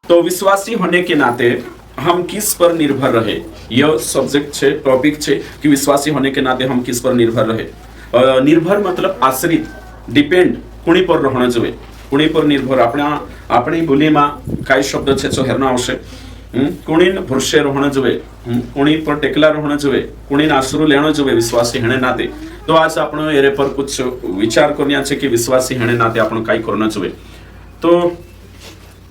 तो विश्वासी होने के नाते हम किस पर निर्भर रहे, यह सब्जेक्ट है, टॉपिक है कि विश्वासी होने के नाते हम किस पर निर्भर रहे। निर्भर मतलब आश्रित, डिपेंड कुणी पर रहना જોઈએ, कुणी पर निर्भर આપણી બોલીમાં કઈ શબ્દ છે જો હેરનો આવશે, कुणीन ભરોસે रहना જોઈએ, कुणी पर टेकला रहना જોઈએ, कुणीन आसरू लेना જોઈએ विश्वासी होने नाते। तो आज आपण एरे पर कुछ विचार करनिया છે कि विश्वासी होने नाते आपण काई करना જોઈએ। तो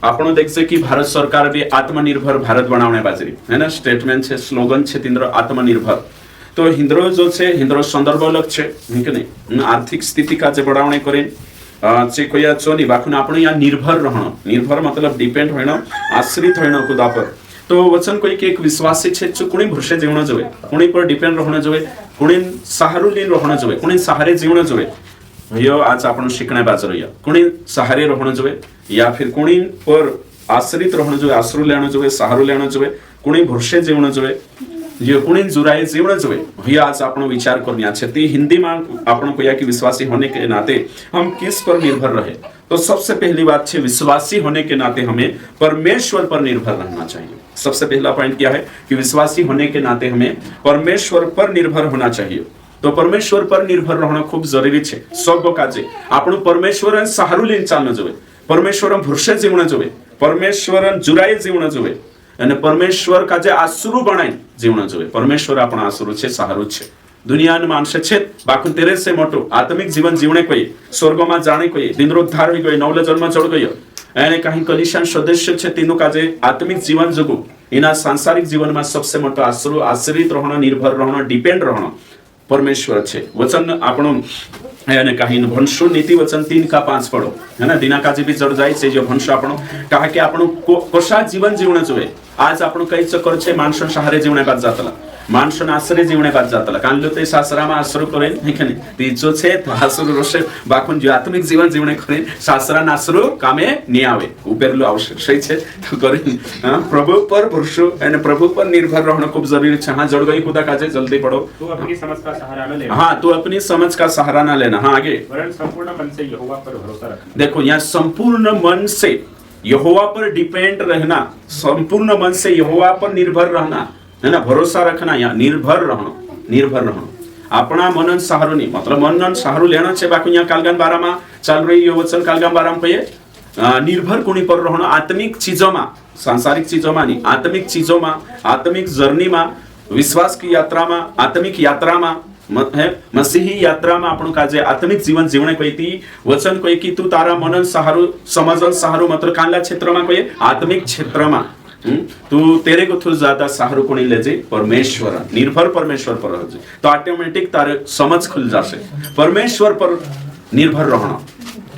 आपण देखसे कि भारत सरकार भी आत्मनिर्भर भारत बनावने बाजरी है ना, स्टेटमेंट है, स्लोगन है तिंद्र आत्मनिर्भर। तो हिंद्रो जो છે हिंद्रो संदर्भ अलग છે કે નહીં, आर्थिक स्थिति का जे बढ़ावणे करे चे कोया चोनी बाखुन आपण या निर्भर रहणं, निर्भर मतलब डिपेंड होणं, आश्रित होणं खुदा पर। तो वचन कोई कि एक विश्वासी છે जो कुणी भरोसे जीवणं જોઈએ, कुणी पर डिपेंड रहणं જોઈએ, कुणी सहारू लीन रहणं જોઈએ, कुणी सहारे जीवणं જોઈએ। यो आज आपण शिकणे बाजरी कुणी सहारे रहणं જોઈએ या फिर कुणी पर आश्रित रहणं જોઈએ, आसरू लेणं જોઈએ, सहारू लेणं જોઈએ, कुणी भरोसे जीवणं જોઈએ, ये कुणी जुराए जीवणं જોઈએ। ये आज आपण विचार करनिया છે। ती हिंदी में आपण कोया कि विश्वासी होने के नाते हम किस पर निर्भर रहे। तो सबसे पहली बात है विश्वासी होने के नाते हमें परमेश्वर पर निर्भर रहना चाहिए। सबसे पहला पॉइंट क्या है कि विश्वासी होने के नाते हमें परमेश्वर पर निर्भर होना चाहिए। तो परमेश्वर पर निर्भर रहना खूब जरूरी है। सब काजे आपण परमेश्वर सहारू लीन चालणं જોઈએ, परमेश्वर भरोसे जीवणं જોઈએ, परमेश्वर जुराए जीवणं જોઈએ અને પરમેશ્વર કાજે આસરું બનાઈ જીવણ જોઈએ। પરમેશ્વર આપણા આસરું છે, સહારું છે। દુનિયાના માણસે છે બાકુ તેરે સે મોટો આત્મિક જીવન જીવણે કોઈ સ્વર્ગમાં જાણે કોઈ દિનરોદ્ધાર હોઈ ગયો, નવલે જન્મ ચડ ગયો એને કहीं કલિશાન સદસ્ય છે તેનું કાજે આત્મિક જીવન જગુ એના સાંસારિક જીવનમાં सबसे મોટો આસરું આશ્રિત રહેવાનો, નિર્ભર રહેવાનો, ડિપેન્ડ રહેવાનો परमेश्वर છે। वचन આપણો અને કहीं ભણશું નીતિ વચન 3 का 5 पढ़ो है ना, दिना काजे भी जड़ जाए છે जो ભણશું આપણો कहा कि આપણો कोशा जीवन जीवण જોઈએ। आज આપણો કઈ ચક્કર છે માણસન સહારે જીવણે બાદ જાતલા, माणसन आश्रय जीवणे बाद जातला कांलो ते सासरामा आश्रय करेन हेकने ती जो छे आश्रय रोशे बाकुन जो आत्मिक जीवन जीवणे करेन सासरा नासरो कामे नि आवे उपेरलो आवश्यक सही छे तो करेन। प्रभु पर भरोसा અને प्रभु पर निर्भर रहना खूब जरूरी है। हाँ जड़ गई खुदा काजे जल्दी पढ़ो। तू अपनी समझ का सहारा न लेना। हाँ तू अपनी समझ का सहारा ना लेना। हाँ आगे वरन संपूर्ण मन से यहोवा पर भरोसा रखना। देखो यहाँ संपूर्ण मन से यहोवा पर डिपेंड रहना, संपूर्ण मन से यहोवा पर निर्भर रहना है ना, भरोसा रखना, या निर्भर रहना, निर्भर रहना अपना मनन सहारो नहीं मतलब मनन सहारो लेना है। बाकी यहाँ कालगान 12 में चल रही ये वचन कालगान 12 में कहिए निर्भर कोनी पर रहना, आत्मिक चीजों में, सांसारिक चीजों में नहीं, आत्मिक चीजों में, आत्मिक जर्नी में, विश्वास की यात्रा में, आत्मिक यात्रा में है मसीही यात्रा में आपण काजे आत्मिक जीवन जीवने कोई थी वचन कोई कि तू तारा मनन सहारो समझन सहारो मतलब कानला क्षेत्र में कोई आत्मिक क्षेत्र में तू तेरे को थोड़ा ज्यादा सहारो कोणी लेजे परमेश्वर, निर्भर परमेश्वर पर रहे तो ऑटोमेटिक तारे समझ खुल जासे परमेश्वर पर निर्भर रहना।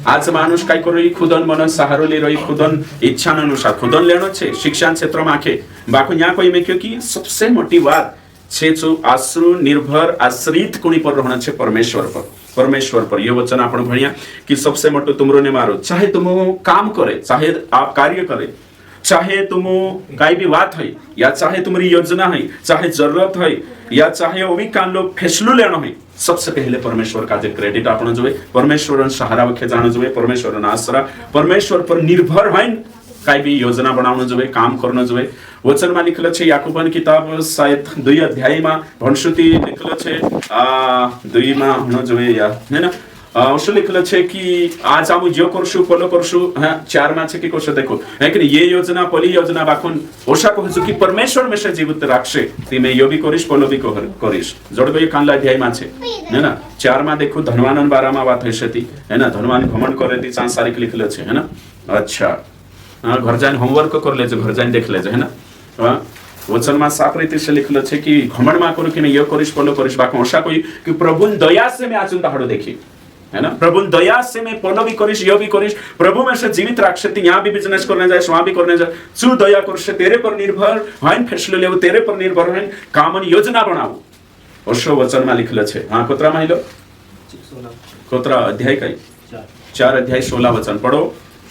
आज मानुष काय कर रही खुदन मनन सहारो ले रही खुदन इच्छा अनुसार खुदन लेनो छे शिक्षण क्षेत्र में आखे बाकी यहाँ कोई में क्योंकि सबसे मोटी बात छे जो आश्रु निर्भर आश्रित कोणी पर रहना छे परमेश्वर पर, परमेश्वर पर। ये वचन आपण भणिया कि सबसे मोटो तुमरो ने मारो, चाहे तुम काम करे, चाहे आप कार्य करे, चाहे तुम काई भी बात है या चाहे तुम्हारी योजना है, चाहे जरूरत है या चाहे वो भी कान लो फैसलो लेना है, सबसे पहले परमेश्वर का जो क्रेडिट आपण जोए, परमेश्वर सहारा वखे जानो जोए, परमेश्वर आसरा, परमेश्वर पर निर्भर है काई भी योजना बनावनो जोए, काम करनो जोए। वचन में लिखल छे याकूबन किताब शायद 2 अध्याय में भणशुति लिखल छे 2 में होनो जोए या है ना औषध लिखल छे कि आज आमु जो करशु पलो करशु। हाँ 4 में छे कि कोश देखो है कि ये योजना पली योजना बाकुन ओशा कहजु कि परमेश्वर में से जीवित राखशे ती मैं यो भी करिस पलो भी करिस जोड़ गई कानला अध्याय में छे है ना। 4 में देखो धनवान 12 में बात हशे ती है ना, धनवान घमंड करे ती सांसारिक लिखल छे है ना। अच्छा हाँ घर जाने होमवर्क कर लेजे, घर जाने देख लेजे है ना। वचन में साफ रीति से लिखल छे कि घमंड में करू कि मैं यो करिस पलो करिस बाकु ओशा कोई कि प्रभु दया से मैं आचुन ताहड़ो देखी है ना, प्रभु दया से मैं पलो भी करिस यो भी करिस, प्रभु में से जीवित राखशे ती यहाँ भी बिजनेस करने जाए वहाँ भी करने जाए चू दया करशे तेरे पर निर्भर होइन फैसलो लेवो तेरे पर निर्भर होइन कामन योजना बनावो ओशो वचन में लिखल छे। हाँ कोतरा माहिलो कोतरा अध्याय कई 4 अध्याय 16 वचन पढ़ो।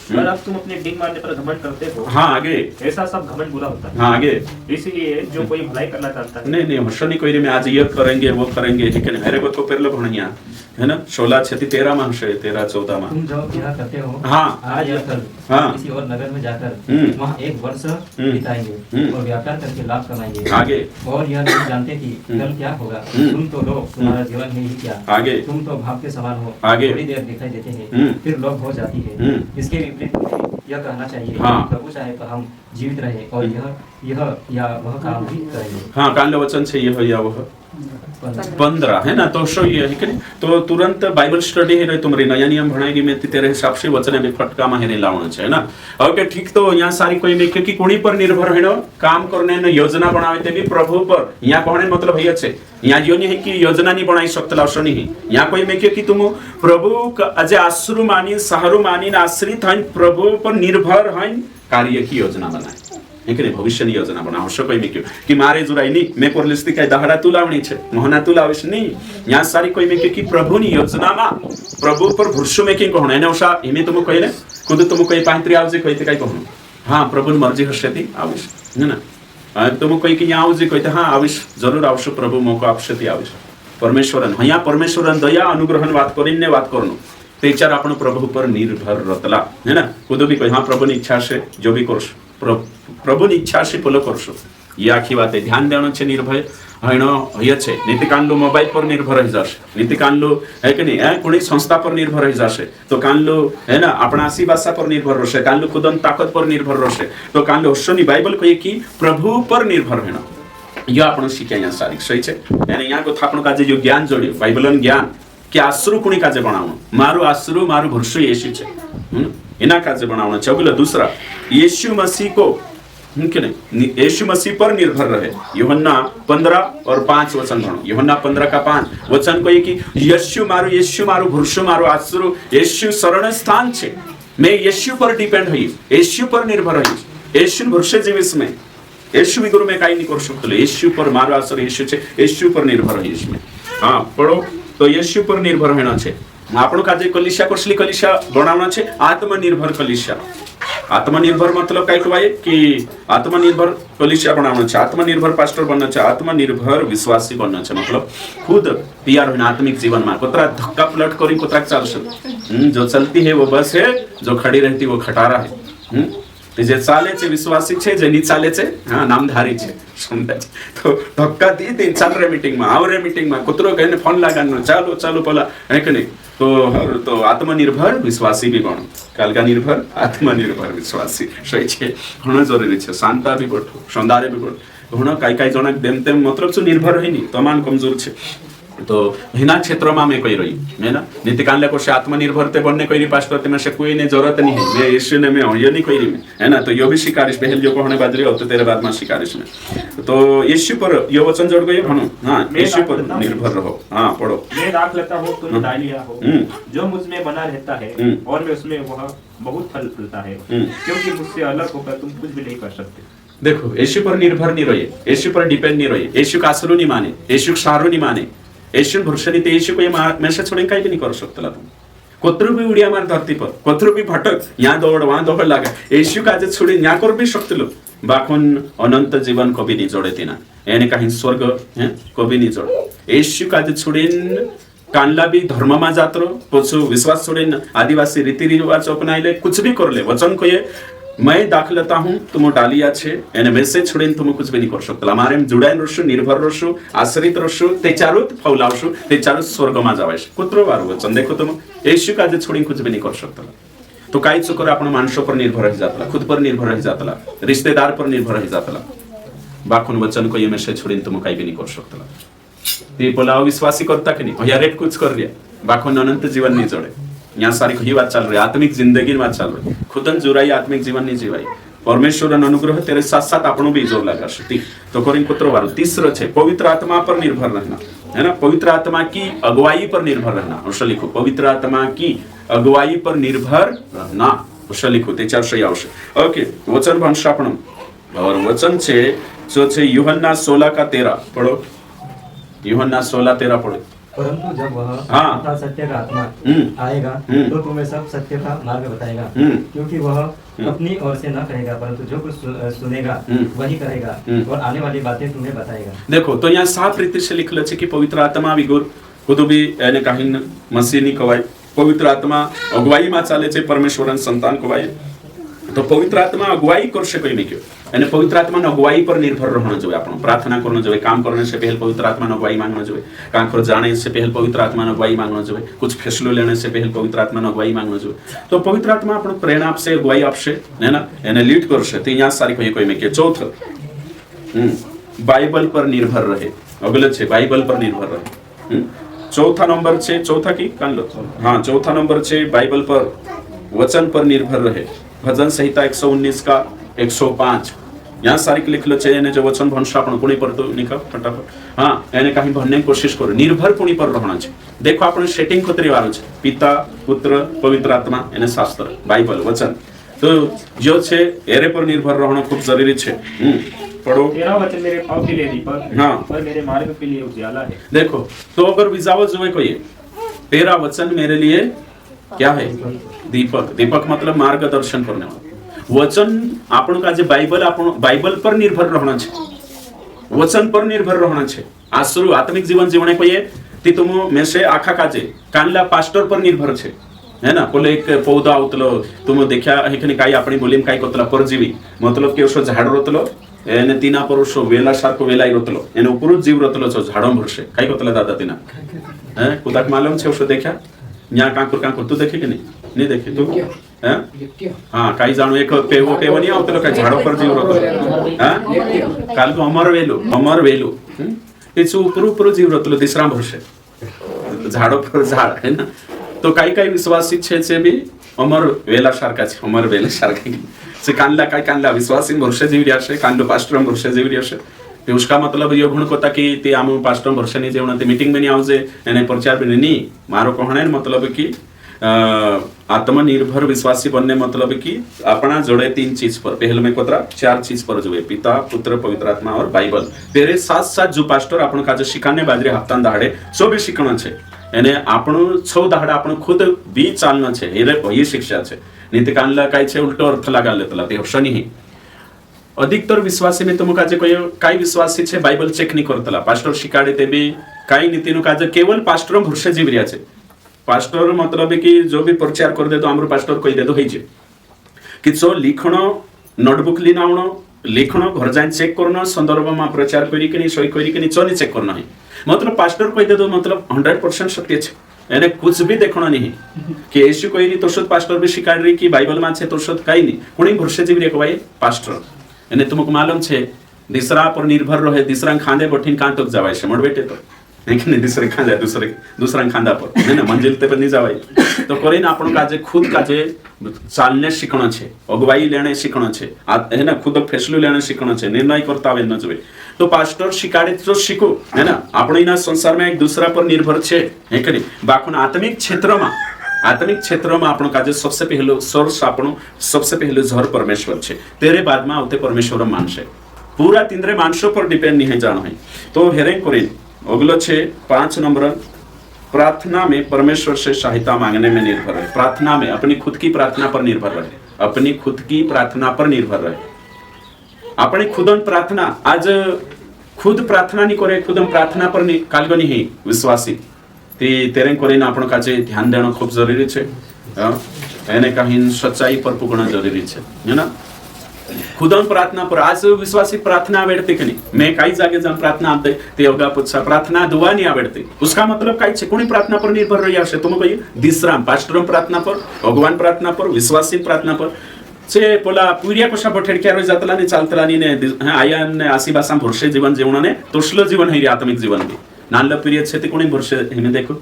अगर अब तुम अपने डिंग मारने पर घमंड करते हो, हाँ आगे ऐसा सब घमंड बुरा होता है। हाँ आगे इसलिए जो कोई भलाई करना चाहता है नहीं हर्षो नहीं कोई मैं आज ये करेंगे वो करेंगे ठीक है मेरे को तो पेर लो भणिया है ना 16 क्षति 13 माह से 13 14 माह। तुम जब यह करते हो हाँ। आज या कल हाँ। किसी और नगर में जाकर वहाँ एक वर्ष हम्म। बिताएंगे और व्यापार करके लाभ कमाएंगे। आगे। और यह नहीं जानते कि कल क्या होगा। तुम तो लो, तुम्हारा जीवन है ही क्या। आगे। तुम तो भाव के समान हो, आगे। थोड़ी देर दिखाई देते हैं फिर लोभ हो जाती है। इसके विपरीत यह कहना चाहिए हाँ। प्रभु चाहे तो हम जीवित रहे और यह या वह काम भी करेंगे। हाँ कांड वचन से यह या वह 15 है ना। तो शो ये है कि नहीं? तो तुरंत बाइबल स्टडी है तुम्हारी नया नियम भणाएगी में तेरे हिसाब से वचन में फटका माहिर लावना है ना। ओके ठीक। तो यहाँ सारी कोई नहीं क्योंकि कुणी पर निर्भर है ना काम करने न योजना बनावे ते भी प्रभु पर। यहाँ कहने मतलब है अच्छे यहाँ यो नहीं है कि योजना नहीं बनाई सकते लावशो नहीं। यहाँ कोई में कि तुम प्रभु अज आश्रु मानी सहारू मानी आश्रित हैं प्रभु पर निर्भर हैं कार्य की योजना बनाए है कि भविष्य ની યોજના બનાવો છો કોઈ મે ક્યું કે મારે जुराई नहीं मैं परलिस्ती काय दहरा तू लावणी छे मोहना तू लाविश नहीं। यहाँ सारी कोई में कि प्रभु ની योजना मा प्रभु पर भरोसा में कि कहणे ने उषा इमे तुम कहले खुद तुम कोई पांत्री आवजे कहते काय कहू हाँ प्रभु मर्जी हशेती आविश है ना। तुम कोई कि यहाँ आवजे कहते हाँ आविश जरूर आवशो प्रभु मौको आपशेती आविश परमेश्वरन यहाँ परमेश्वरन दया अनुग्रहन बात करीने बात करनो तेचार आपण प्रभु पर निर्भर रतला है ना। खुद भी कही हाँ प्रभु ની ઈચ્છા છે जो भी करश प्रभु ની ઈચ્છા છે બોલો કરશો ये आखी बात है ध्यान देना છે निर्भय हणो हय છે नीतिकांडलो मोबाइल पर निर्भर रही जाशे नीतिकांडलो है कि नहीं कोई संस्था पर निर्भर रही जाशे तो कानलो है ना अपना आसी भाषा पर निर्भर रहशे कानलो खुदन ताकत पर निर्भर रहशे तो कानलो हशोनी बाइबल कहे कि प्रभु पर निर्भर रहना यो आपण शिक्या यहाँ सारी सही छे यानी यहाँ को थापण काजे जो ज्ञान जोड्यो बाइबलन ज्ञान कि आश्रु कुणी काजे बनावणो मारू आश्रु मारू भरोसो येशू छे एना काजे बनावणो छे। अगला दूसरा यीशु मसीह को कि नहीं यीशु मसीह पर निर्भर रहे। यूहन्ना 15 और 5 वचन भणो यूहन्ना 15 का 5 वचन कहे कि यीशु मारू भरोसो मारू आश्रु यीशु शरण स्थान छे मैं यीशु पर डिपेंड हई यीशु पर निर्भर हई यीशु भरोसे जीविस में यीशु भी गुरु में काई नहीं कर सकते यीशु पर मारो आश्रय यीशु छे यीशु पर निर्भर हई इसमें हाँ पढ़ो तो यीशु पर निर्भर होना छे। आपण काजे कलिसिया कसली कलिसिया बनावना छे आत्मनिर्भर कलिसिया। आत्मनिर्भर मतलब काय कहवाय कि आत्मनिर्भर कलिसिया बनावना छे आत्मनिर्भर पास्टर बनना छे आत्मनिर्भर विश्वासी बनना छे मतलब खुद तैयार होना आत्मिक जीवन में कोतरा धक्का पलट करी कोतरा चलशे जो चलती है वो बस है जो खड़ी रहती वो खटारा है जे चाले छे विश्वासी छे जे नी चाले छे हाँ नामधारी छे समझा तो धक्का दी चाल रे मीटिंग में आव रे मीटिंग में कुतरो कहने फोन लगानो चालो चालो पला है कि नहीं तो आत्मनिर्भर विश्वासी भी बनो कालका निर्भर आत्मनिर्भर विश्वासी सही छे घणो जरूरी छे शांता भी बठो सौंदार्य भी बठो घणो काई काई जणक देम तेम मतलब छो निर्भर है नी तमान कमजोर छे तो हिना क्षेत्र में मैं कही रही है ना नीतिकांड को आत्मनिर्भरते बनने कही पास्टर ते में से कोई ने जरूरत नहीं है मैं यीशु ने मैं ये नहीं कही रही है ना तो यो भी शिकारिश पहल जो कहने बाजरी हो तो तेरे बाद में शिकारिश में तो यीशु पर यो वचन जोड़ गए भनो हाँ यीशु पर निर्भर रहो हाँ पढ़ो मैं राख लेता हूँ तुम डालियाँ हो जो मुझ में बना रहता है और मैं उसमें वह बहुत फल फलता है क्योंकि मुझसे अलग होकर तुम कुछ भी नहीं कर सकते। देखो यीशु पर निर्भर नहीं रहिए यीशु पर डिपेंड नहीं रहिए यीशु का आसरू नहीं माने यीशु का सहारू नहीं माने यीशु भरोसा नहीं यीशु को ये मैसेज छोड़े कहीं भी नहीं कर सकता तुम कोतरू भी उड़िया मार धरती पर कोतरू भी भटक यहाँ दौड़ वहां दौड़ लगा यीशु का आज छोड़े यहाँ कर भी सकते लो बाखुन अनंत जीवन कभी नहीं जोड़े तीना यानी कहीं स्वर्ग है कभी नहीं जोड़े यीशु का आज छोड़े कानला भी धर्म में जातरो पोछो विश्वास छोड़े आदिवासी रीति रिवाज अपनाइले कुछ भी कर ले वचन को ये मैं दाख लेता हूँ तुम डालिया छे एने मैसेज छोड़े तुम कुछ भी नहीं कर सकते हमारे में जुड़ाइन रहो निर्भर रहो आश्रित रहो ते चारो फौलावशो ते चारो स्वर्ग में जावाश कुतरो बार वचन देखो तुम यीशु का जे छोड़ी कुछ भी नहीं कर सकते तो काई चक्कर आपण मानसो पर निर्भर रह जातला खुद पर निर्भर रह जातला रिश्तेदार पर निर्भर रह जातला बाखुन वचन को ये मैसेज छोड़ी तुम काई भी नहीं कर सकते ते बोला विश्वासी करता कि नहीं या रेट कुछ कर लिया बाखुन अनंत जीवन नहीं जोड़े यहाँ सारी ही बात चल रही है आत्मिक जिंदगी में बात चल रही है खुदन जुराई आत्मिक जीवन नहीं जीवाई परमेश्वर अनुग्रह तेरे साथ साथ आपनो भी जोर लगा सकती तो कोरिन कुत्रो वालो तीसरा छे पवित्र आत्मा पर निर्भर रहना है ना पवित्र आत्मा की अगुवाई पर निर्भर रहना उसे लिखो पवित्र आत्मा की अगुवाई पर निर्भर रहना उसे लिखो ते 400 आवशे ओके वचन भाषापण और वचन छे जो छे यूहन्ना 16 का 13 पढ़ो यूहन्ना 16:13 पढ़ो परंतु जब वह हाँ। सत्य का आत्मा आएगा तो तुम्हें सब सत्य का मार्ग बताएगा क्योंकि वह अपनी ओर से न कहेगा परंतु जो कुछ सुनेगा वही करेगा और आने वाली बातें तुम्हें बताएगा। देखो तो यहाँ साफ रीति से लिखल है कि पवित्र आत्मा विगुर खुद भी એને કાહીન મસીની કવાય પવિત્ર આત્મા અગવાઈમાં ચાલે છે પરમેશ્વરના સંતાન કવાય તો પવિત્ર આત્મા અગવાઈ કરશે કઈ નહીં કયો અને પવિત્ર આત્માની અગવાઈ પર નિર્ભર રહેવું જોઈએ આપણું પ્રાર્થના કરવું જોઈએ કામ करने से पहले पवित्र आत्मा ने अगुवाई मांगना જોઈએ કાંક જાણે से पहले पवित्र आत्मा ने अगुवाई मांगना જોઈએ कुछ फैसलो लेने से पहले पवित्र आत्मा ने अगुवाई मांगना જોઈએ तो पवित्र आत्मा આપણને પ્રેરણા આપશે અગुवाई આપશે है ना એને લીડ કરશે તો અહીંયા સારી કોઈ મેં કે ચોથું बाइबल पर निर्भर रहे अगले छे बाइबल पर निर्भर रहे चौथा नंबर छे चौथा की कान लो हाँ चौथा नंबर छे बाइबल पर वचन पर निर्भर रहे भजन संहिता 119 का 105 यहाँ सारी लिख लो छे जो वचन भनशा पण कोणी पर तो निका फटाफट हाँ एने कहीं भरने की कोशिश करो निर्भर कोणी पर रहना छे देखो आपने सेटिंग कोतरी वाळो छे पिता पुत्र पवित्र आत्मा एने शास्त्र बाइबल वचन तो जो छे एरे पर निर्भर रहना खूब जरूरी छे पढ़ो तेरा वचन मेरे पाँव के लिए दीपक हाँ और मेरे मार्ग के लिए उजाला है देखो तो अगर विजावत जो है कोई तेरा वचन मेरे लिए क्या है दीपक दीपक मतलब मार्गदर्शन करने वाला वचन आपण का जे बाइबल आपण बाइबल पर निर्भर रहना छे वचन पर निर्भर रहना छे आसरु आत्मिक जीवन जीवने कोई ती तुम में से आखा काजे कानला पास्टर पर निर्भर छे है ना कोले एक पौधा उतलो तुम देखा है कि काई अपनी बोलीम काई कोतला परजीवी मतलब के उसो झाड रोतलो એને તીના પર ઓછો વેલા સારકો વેલાઈ રોતલો એને ઉપર જ જીવ રોતલો છો ઝાડો ભરશે કઈ કોતલા દાદા તીના હે કુદાક માલમ છે ઓછો દેખ્યા ન્યા કાંકુર તू देखे कि नहीं देखे तू हैं हां काई जाणो एक पेવો नहीं આવતલો કાઈ ઝાડો પર જીવ રોતલો हैं કાલ को अमर वेलू એ छु ઉપર જીવ રોતલો દિસરા ભરશે ઝાડો પર ઝાડ है ना तो काई विश्वासी छे भी अमर वेला सारका छे अमर वेला सारका से कानला काय कानला विश्वासी वर्षे जीवी आशे कानलो पास्टर वर्षे जीवी आशे ते उसका मतलब यो गुण कोता कि ते आम पास्टर वर्षे नहीं जेवना ते मीटिंग में नहीं आवजे एने प्रचार में नहीं मारो कहणे मतलब कि आत्मनिर्भर विश्वासी बनने मतलब कि अपना जोड़े 3 चीज पर पहले में कोतरा 4 चीज पर जो है पिता पुत्र पवित्र आत्मा और बाइबल तेरे साथ साथ जो पास्टर आपण का जो शिकाने बाजरे हफ्ता दाड़े सो भी शिकणो छे એને આપણું 6 દાડા આપણું ખુદ બી ચાલનો છે એ શિક્ષા છે નીતિ કાનલા કાઈ છે ઉલટો अर्थ लगा लेतला ते हर्ष नहीं अधिकतर विश्वासी में तुम काजे कोई काई विश्वासी छे बाइबल चेक नहीं करतला पास्टर शिकाडे ते भी काई नीतिनु काजे केवल पास्टर भरसे जीवरिया छे पास्टर मतलब कि जो भी प्रचार कर दे तो हमरो पास्टर कोई दे दो होई जे कि जो लिखणो नोटबुक लिनावणो लिखणो घर जाइन चेक करनो संदर्भमा प्रचार करी कि सही करी कि चोनी चेक करनो है मतलब पास्टर कोई दे दो मतलब 100% सत्य छे એને कुछ भी देखना नहीं कि ऐसी कोई नहीं तो शुद्ध पास्टर भी शिकाड़ रही कि बाइबल में छे तो शुद्ध काई नहीं कोणी भरसे जीव रे भाई पास्टर એને तुमको मालूम छे दूसरा पर निर्भर रहे दूसरा खांदे बठीन कां तक जावाय छे मड बेटे तो लेकिन दूसरे खांदे दूसरा खांदा पर है ना मंजिल ते पर नहीं जावाय तो कोरीन आपण काजे खुद काजे चालने सीखना छे अगुवाई लेने सीखना छे है ना खुद फैसलो लेने सीखना छे निर्णय करता आवे न जोवे तो पास्टर शिकाड़े तो सीखो है ना આપણે ના સંસારમાં એક दूसरा पर निर्भर छे है कि बाकुन आत्मिक क्षेत्रमा આપણો કાજે सबसे पहलो सोर्स આપણો सबसे पहले झर परमेश्वर छे तेरे बाद में આવતે परमेश्वर मानशे पूरा तिंद्रे मानसो पर डिपेंड नहीं जानो है तो हेरे कोरिन अगलो छे 5 नंबर प्रार्थना में परमेश्वर से सहायता मांगने में निर्भर रहे प्रार्थना में अपनी खुद की प्रार्थना पर निर्भर रहे अपनी खुद की प्रार्थना पर निर्भर रहे अपनी खुदन प्रार्थना आज खुद प्रार्थना नहीं करे खुद प्रार्थना पर कालगो नहीं विश्वासी ते तेरे कोरीन आपण काजे ध्यान देना खूब जरूरी छे एने कहीं सच्चाई पर पुगना जरूरी छे है ना खुदन प्रार्थना पर आज विश्वासी प्रार्थना आवड़ती कि नहीं मैं कई जागे जन प्रार्थना आते ते योगा पुच्छा प्रार्थना दुआ नहीं आवड़ती उसका मतलब कई छे कोणी प्रार्थना पर निर्भर रही आशे तुम कहिए दिसराम पास्टर प्रार्थना पर भगवान प्रार्थना पर विश्वासी प्रार्थना पर छे पोला पुरिया कशा बठेडक्या रोज जातला ने चालतला ने आया ने आसी भाषा भरसे जीवन जीवनाने तोसलो जीवन है आत्मिक जीवन भी नानला पीरियड छे ते कोणी भरसे हेने देखो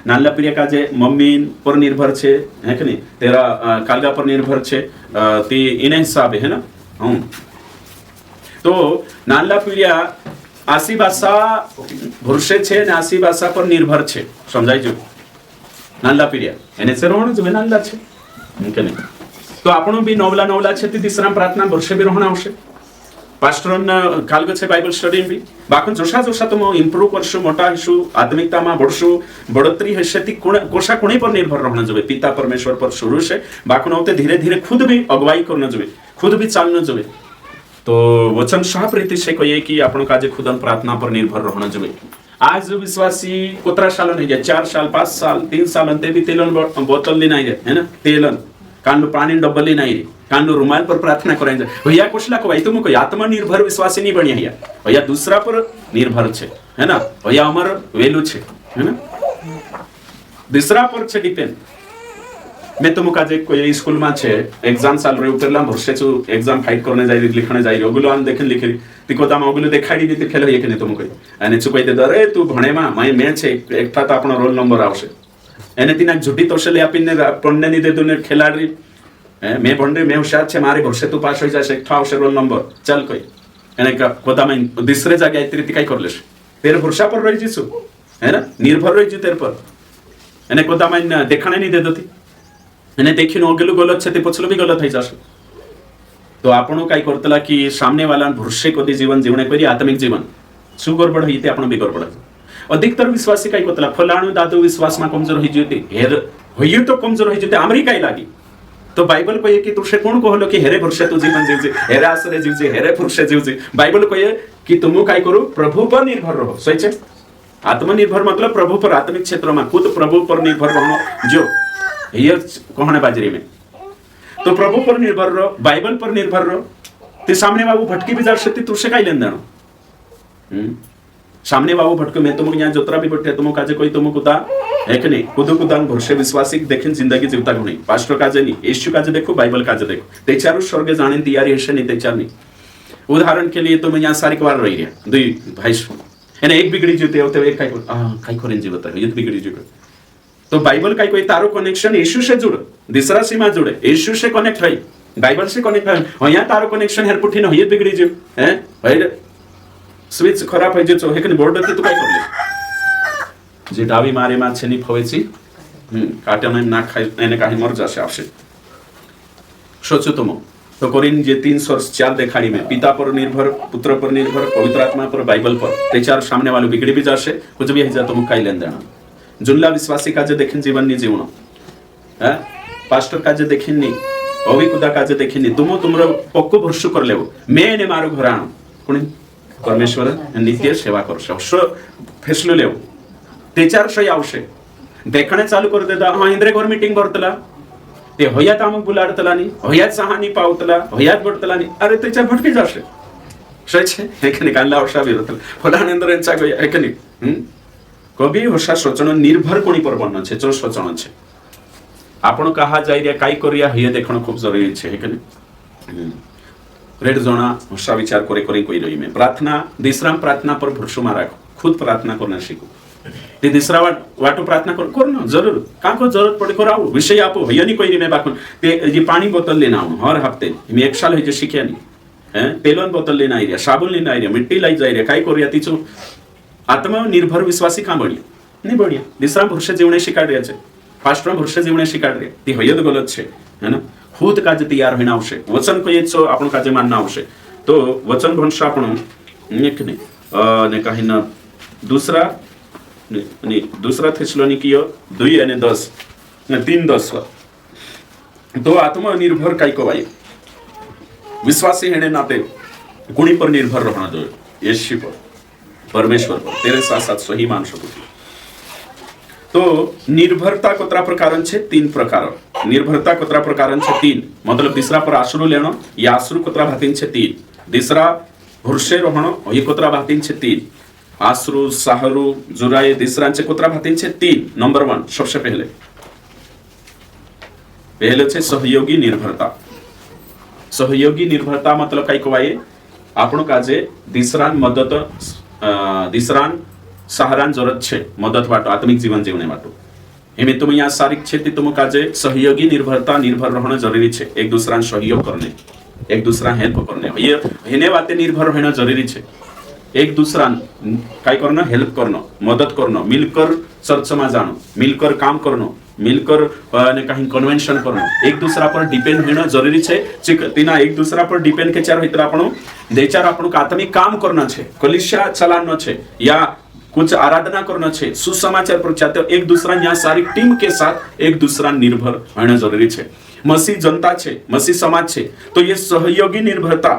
नानला पीरियड का जे मम्मी पर निर्भर छे है कि नहीं तेरा कालगा पर निर्भर छे ते इने हिसाब है ना तो नानला पीरिया आसी भाषा भरसे छे ने आसी भाषा पर निर्भर छे समझाई जो नानला पीरिया एने से रोण जो नानला छे के नहीं तो આપણો બી નવલા છે તે દિસરામ પ્રાર્થના વર્ષે બી રહેણા આવશે પાસ્ટરન કાલગો છે બાઇબલ સ્ટડી બી બાકન જોશા તો ઇમ્પ્રૂવ કરશો મોટા હશો આત્મિકતામાં બળશો બળતરી હશે તી કોશા કોણી પર નિર્ભર રહેણા જોઈએ પિતા પરમેશ્વર પર शुरू છે બાકન હોતે ધીરે ધીરે खुद भी अगुवाई करना જોઈએ खुद भी चालना જોઈએ तो वचन साफ रीति से कहिए कि આપણો કાજે खुदन प्रार्थना पर निर्भर रहना જોઈએ आज विश्वासी कुत्रा साल नहीं जाए 4 साल 5 साल 3 साल अंते भी तेलन बोतल ली नहीं है ना तेलन कांडो पानी डब्बल ली नहीं कांडो रुमाल पर प्रार्थना करेंगे भैया कुछ लाख भाई तुमको आत्मनिर्भर विश्वासी नहीं बनी है भैया दूसरा पर निर्भर छे है ना भैया अमर वेलू छे है ना दूसरा पर छे डिपेंड मैं तुम काजे कोई स्कूल में छे एग्जाम चाल रही उतरला वर्षे छु एग्जाम फाइट करने जाई लिखने जाई ओगुलो आन देखन लिखरी तिको दाम ओगुलो देखाडी दी फेल होय के तुमको अने छु कहि दे अरे तू भणे मा मैं छे एकटा तो आपनो रोल नंबर आवशे एने तिना झूठी तोशले आपिने पन्ने नी दे दुने खिलाड़ी मैं भंडे मैं होशियार छे मारे वर्षे तू पास होई जाशे एकटा आवशे रोल नंबर चल कोई एने का कोदा में दूसरे जगह इतरी काय करलेस तेरे भरोसा पर रही जिसु है ना निर्भर रही जु तेरे पर एने कोदा में देखाने नहीं दे दोती एने देखिन ओगेलु गलत छे ते पछलो भी गलत है जाशे तो आपणो काय करतला कि सामने वाला भरोसे कोदी जीवन जीवने करी आत्मिक जीवन सु गड़बड़ होईते आपण भी गड़बड़ अधिकतर विश्वासी काय करतला फलाणो दादू विश्वास में कमजोर होई जते हेर होई तो कमजोर होई जते आमरी काय लागी तो बाइबल कहे कि तुसे कोण कहलो कि हेरे भरोसे तू जीवन जीवजे हेरे आसरे जीवजे हेरे भरोसे जीवजे बाइबल कहे कि तुम काय करो प्रभु पर निर्भर रहो सही छे आत्मनिर्भर मतलब प्रभु पर आत्मिक क्षेत्र में खुद प्रभु पर निर्भर रहना जो ये कहने बाजरी में तो प्रभु पर निर्भर रहो बाइबल पर निर्भर रहो ते सामने बाबू भटकी भी जा सकती तुझसे काय लेन देना सामने बाबू भटके मैं तुमको यहाँ जोतरा भी बैठे तुमको काजे कोई तुमको दा है कि नहीं खुद को दान भरोसे विश्वासी देखें जिंदगी जीवता को नहीं पास्टर काजे नहीं यीशु काजे देखो बाइबल काजे देखो ते चारों स्वर्ग जाने तैयारी है नहीं ते चार नहीं उदाहरण के लिए तुम यहाँ सारी बार रही है दुई भाई एने एक बिगड़ी जीते होते एक काय करें जीवता ये बिगड़ी जीव तो बाइबल का कोई तारो कनेक्शन यीशु से जुड़ दूसरा सीमा जुड़े यीशु से कनेक्ट है बाइबल से कनेक्ट है यहाँ तारो कनेक्शन हेर पुठी न ये बिगड़ी जीव हैं भाई स्विच खराब है जो है कि बोर्ड होती तो काय करले जे डावी मारे मा छेनी फवेची काटे न ना खाई एने काही मर जासे आवशे सोचो तुम तो कोरिन जे 3:4 देखाड़ी में पिता पर निर्भर पुत्र पर निर्भर पवित्र आत्मा पर बाइबल पर ते चार सामने वाले बिगड़ी भी जासे कुछ भी है जा तुम काय लेन देना जुनला विश्वासी काजे देखें जीवन नि जीवन है पास्टर काजे देखें नि अभी खुदा काजे देखें नि तुमरो पक्को भरोसा कर लेबो मैं ने मारो घर आनो कोणी परमेश्वर नित्य सेवा करशो सो फेसलो लेव तेचार सही आवशे देखणे चालू कर देता हां इंद्रे घर मीटिंग करतला ते होयात आमक बुलाडतला नी होयात सहानी पावतला होयात बडतला नी अरे तेचार भटकी जाशे सच है कि कानला आवशा विरतला फलानेंद्र यांचा है कि नहीं कभी होशा सोचण निर्भर कोणी पर बन्न छे जो सोचण छे आपण कहा जाय रे काय करिया हे देखण खूब जरूरी छे है कि नहीं रेड जोना होशा विचार करे करे कोई रही में प्रार्थना दिसराम प्रार्थना पर भरोसा मा राखो खुद प्रार्थना करना सीखो ते दिसरा वाटो प्रार्थना करना जरूर का को जरूरत पड़े कराओ विषय आपो भैया नहीं कोई नहीं बाकन ते ये पानी बोतल लेना हो हर हफ्ते मैं एक साल है जे शिख्या नहीं हैं तेलन बोतल लेना आइरिया साबुन लेना आइरिया मिट्टी लाई जाय रे काय करिया तिचो आत्मनिर्भर विश्वासी का बढ़िया नहीं बढ़िया दिसरा भरोसे जीवने शिकाड रे छे पास्टर भरोसे जीवने शिकाड रे ती होयद गलत छे है ना खुद काज तैयार होना आवश्यक वचन को येचो आपण काजे मानना आवश्यक तो वचन भंश आपण एक ने काही ना दूसरा थेसलोनिकियो 2 અને 10 ने 3:10 तो आत्मनिर्भर काय को भाई विश्वासी हेने नाते कुणी पर निर्भर रहना जो यीशु पर परमेश्वर पर तेरे साथ साथ सही मान सकू तो निर्भरता कोतरा प्रकारन छे 3 प्रकार निर्भरता कोतरा प्रकारन छे 3 मतलब तीसरा पर आश्रू लेनो या आश्रू कोतरा भातीन छे 3 तीसरा भरोसे रहणो हे कोतरा भातीन छे 3 आश्रू साहरू जुराए तीसरांचे कोतरा भातीन छे 3 नंबर 1 सबसे पहले छे सहयोगी निर्भरता मतलब काय कोवाये आपण काजे दिसरान मदद दिसरान सहारान जरूरत छे मदद वाटो आत्मिक जीवन जीवने वाटो एमे तुम यहाँ सारिक छे ती तुम काजे सहयोगी निर्भरता निर्भर रहना जरूरी छे एक दूसरा सहयोग करने एक दूसरा हेल्प करने ये हेने वाते निर्भर रहना जरूरी छे एक दूसरा काय करना हेल्प करना मदद करना मिलकर चर्च में जानो मिलकर काम करना मिलकर ने कहीं कन्वेंशन करना एक दूसरा पर डिपेंड होना जरूरी छे तीना एक दूसरा पर डिपेंड के चार भीतर आपणो दे चार आपणो आत्मिक काम करना छे कलीसिया चलानो छे या कुछ आराधना करना छे सुसमाचार प्रचार एक दूसरा यहाँ सारी टीम के साथ एक दूसरा निर्भर होना जरूरी छे मसीह जनता छे मसीह समाज छे तो ये सहयोगी निर्भरता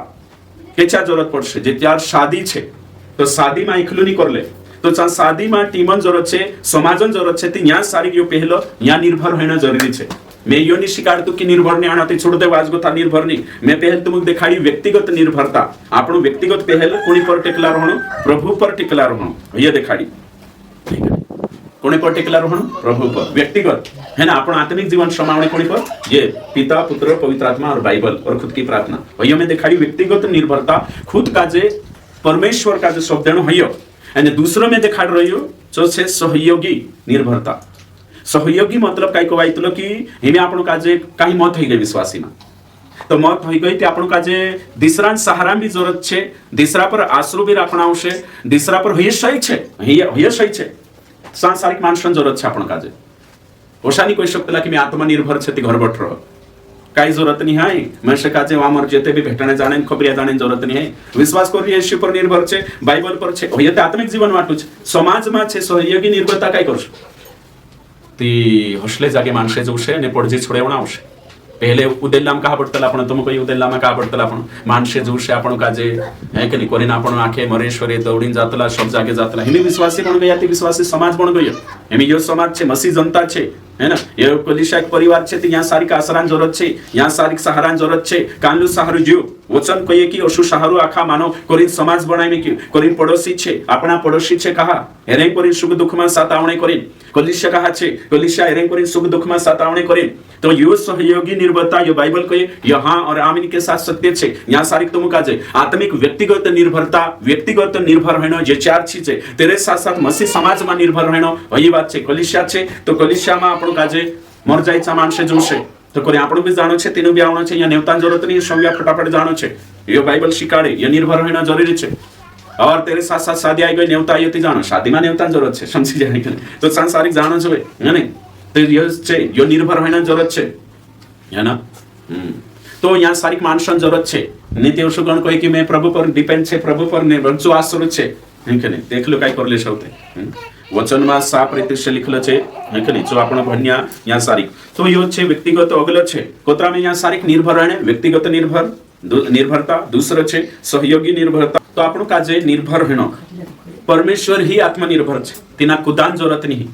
के क्या जरूरत पड़शे जे त्यार शादी छे तो शादी में एकलू नहीं कर ले तो शादी में टीमन जरूरत छे, समाजन जरूरत छे, ती यहाँ सारी यो पहलो यहाँ निर्भर होना जरूरी छे। मैं यो नहीं शिकाड़तु कि निर्भर नहीं आना छोड़ दे आज था निर्भर नहीं। मैं पहल तुमको दिखाई व्यक्तिगत निर्भरता, आपण व्यक्तिगत पहल कोनी पर टिकला रहणो, प्रभु पर टिकला रहणो, ये दिखाड़ी कोनी पर टिकला रहणो, प्रभु पर, व्यक्तिगत है ना। आपण आत्मिक जीवन समावणे कोनी पर, ये पिता पुत्र पवित्र आत्मा और बाइबल और खुद की प्रार्थना, ये मैं दिखाड़ी व्यक्तिगत निर्भरता, खुद का जे परमेश्वर का जो शब्द है, एंड दूसरों में दिखा रही हो जो से सहयोगी निर्भरता। सहयोगी मतलब काय को आइतलो कि हिमे आपण का जे काही मत हो गए विश्वासी में, तो मत हो गई आपण का जे दिसरा सहारा भी जरूरत छे, दिसरा पर आश्रो भी अपनाव छे, दिसरा पर हे सही छे, हे सही छे, सांसारिक मानसन जरूरत छे आपण का जे ओशानी कोई शक्तला कि मैं आत्मनिर्भर छे ती घर बैठ रहो, काही जरूरत नहीं है। मनुष्य का जे वामर जेते भी भेटणे जाणे खबरिया जाणे जरूरत नहीं है। विश्वास करी यीशु पर निर्भर छे, बाइबल पर छे, हे ते आत्मिक जीवन वाटू छे। समाज में छे सहयोगी निर्भरता काय करशो ती हसले जागे माणसे जोशे ने पडजी छोडेवणा आवशे। पहले उदेल्लाम कहा पडतला आपण तुमको उदेल्लाम कहा पडतला आपण माणसे जोशे आपण का जे है कि नहीं कोरीना आपण आखे मरेश्वरे दौडीन जातला सब जागे जातला, हिमे विश्वासी बन गया, ती विश्वासी समाज बन गयो। हिमे यो समाज छे, मसीह जनता छे, है ना, ये कलीसिया एक परिवार छे, यहाँ सारी का आसरान जरूरत छे, यहाँ सारी सहारान जरूरत छे। कानलु सहारू जो वचन कहिए कि ओशु सहारू आखा मानो कोरिन समाज बनाई में कि कोरिन पड़ोसी छे, अपना पड़ोसी छे कहा हेरे कोरिन सुख दुख में साथ आवणे कोरिन, कलीसिया कहा छे कलीसिया हेरे कोरिन सुख दुख में साथ आवणे कोरिन। तो यो सहयोगी निर्भरता यो बाइबल कहे यहाँ और आमीन के साथ सत्य छे। यहाँ सारी तुम का जे आत्मिक व्यक्तिगत निर्भरता, व्यक्तिगत निर्भर होना, ये चार चीज है तेरे साथ साथ मसीह समाज में निर्भर होना, वही बात छे। कलीसिया छे तो कलीसिया में आपण का जे मर जायचा माणसे जोशे तो कोणी आपण भी जाणो छे, तेनु भी आवणो छे, या नेवतान जरूरत नहीं, संज्ञा फटाफट जाणो छे, यो बाइबल शिकाड़े, ये निर्भर होना जरूरी छे। और तेरे साथ साथ शादी आई गई, नेवता आई थी जानो, शादी में नेवतान जरूरत छे, समझी जाने के तो सांसारिक जानो छे है नहीं, तो यो छे यो निर्भर होना जरूरत छे, है ना। तो यहाँ सारी मानसन जरूरत छे। नित्य सुगण कोई कि मैं प्रभु पर डिपेंड छे, प्रभु पर निर्भर जो आश्रित छे, है कि नहीं। देख लो काय करले छे वचन में साफ रीति से लिखल छे, है कि नहीं, जो आपण भन्या यहाँ सारी तो यो छे व्यक्तिगत अगल छे। कोतरा में यहाँ सारी निर्भर रहने, व्यक्तिगत निर्भरता, दूसरा छे सहयोगी निर्भरता। तो आपण का जे निर्भर हेनो परमेश्वर ही आत्मनिर्भर छे, तिना कुदान जरूरत नहीं,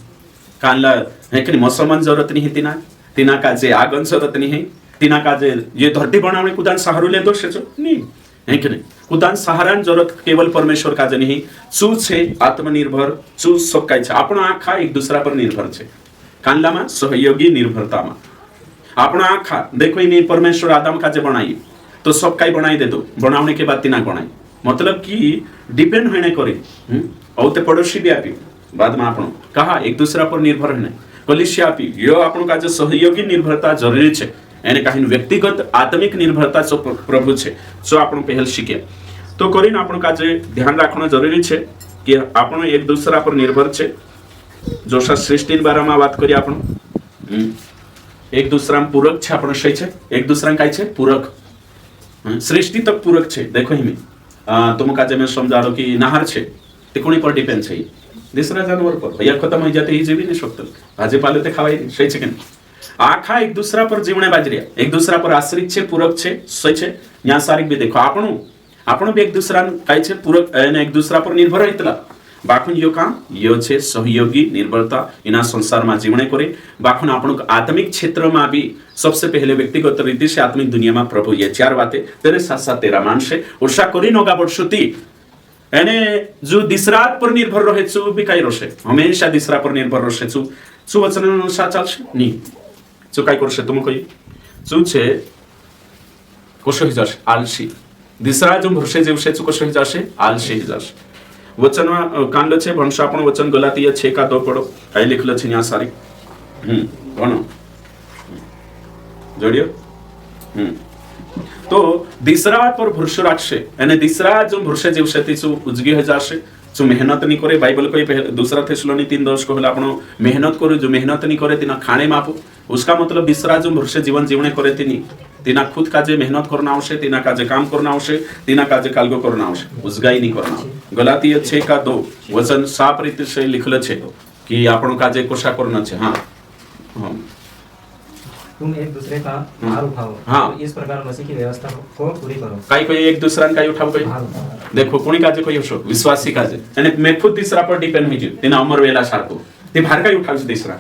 कानला है कि मौसमन जरूरत नहीं, तिना का जे आगन जरूरत नहीं, तिना का जे ये धरती बनावणे कुदान सहारू ले दो नहीं, है कि नहीं। कुदान सहारान जरूरत केवल परमेश्वर का जे नहीं, चू छे आत्मनिर्भर, चू सब काय छे, आपण आखा एक दूसरा पर निर्भर छे। कानला में सहयोगी निर्भरता में आपण आखा देखो ही परमेश्वर आदम का जे बनाई तो सब काय बनाई दे दो, बनावने के बाद तिना बनाई, मतलब कि डिपेंड होने करे और ते पड़ोसी भी आपी बाद में आपण कहा एक दूसरा पर निर्भर होने कलीसिया आपी यो आपण का जे सहयोगी निर्भरता जरूरी छे। एने कहीं व्यक्तिगत आत्मिक निर्भरता जो प्रभु छे जो आपण पहल शिखे तो करीन आपण का जे ध्यान रखना जरूरी छे कि आपण एक दूसरा पर निर्भर छे। जो सृष्टि बारे में बात करिए आपण एक दूसरा में पूरक छे, आपण सही छे, एक दूसरा काय छे पूरक, सृष्टि तक पूरक छे। देखो ही में तुम का जे मैं समझा लो कि नहर छे ते कोणी पर डिपेंड छे, दूसरा जानवर पर या खत्म हो जाते ही जीवी नहीं सकते, भाजी पाले ते खवाई सही छे कि नहीं। आखा एक दूसरा पर जीवने बाजरिया, एक दूसरा पर आश्रित छे, पूरक छे, सही छे। यहाँ सारी भी देखो आपण भी एक दूसरा काय छे पूरक, एक दूसरा पर निर्भर रहितला। बाखुन यो काम यो छे सहयोगी निर्भरता, इना संसार में जीवने करे। बाखुन आपण आत्मिक क्षेत्र में भी सबसे पहले व्यक्तिगत रीति से आत्मिक दुनिया में प्रभु ये चार बातें तेरे साथ साथ तेरा मानसे उर्षा करी नोगा बड़सुती एने जो दिसरात पर निर्भर रहे छु भी काय रोशे, हमेशा दिसरा पर निर्भर रोशे छु वचन अनुसार चलशे नहीं, छु काय करशे तुम कोई छु छे कसो ही जाशे आलसी, दिसरा जो भरसे जेवशे छु कसो ही जाशे आलसी ही जाशे। वचन में कांड छे भणशो आपण वचन गलातिया 6:2 पढ़ो, आई लिखल छे यहाँ सारी भणो जोड़ियो। तो दिसरा पर भरोसा राखशे एने दिसरा जो भरोसे जेवशे ती छु उजगी हो जाशे, जो मेहनत नहीं करे। बाइबल को दूसरा थेसलोनी 3:10 कहला आपण मेहनत करू, जो मेहनत नहीं करे तिना खाने मापो। उसका मतलब दूसरा जो भरोसे जीवन जीवने करे तिना खुद का जे मेहनत करना आवश्यक, तिना का जे काम करना आवश्यक, तिना का जे कालगो करना आवश्यक, उसगाई नहीं करना। गलातिया 6:2 वचन साफ रीति से लिखल छे कि आपण का जे कोशा करना छे। हाँ तुम एक दूसरे का भार उठाओ। हाँ। तो इस प्रकार मसीह की व्यवस्था को पूरी करो। काही कोई एक दूसरा काही उठाव काही भार उठाओ। देखो कोणी काजे काही असो विश्वासी काजे आणि मैं खुद तीसरा पर डिपेंड होई तिना अमर वेला सारखो ते भार काही उठावच तीसरा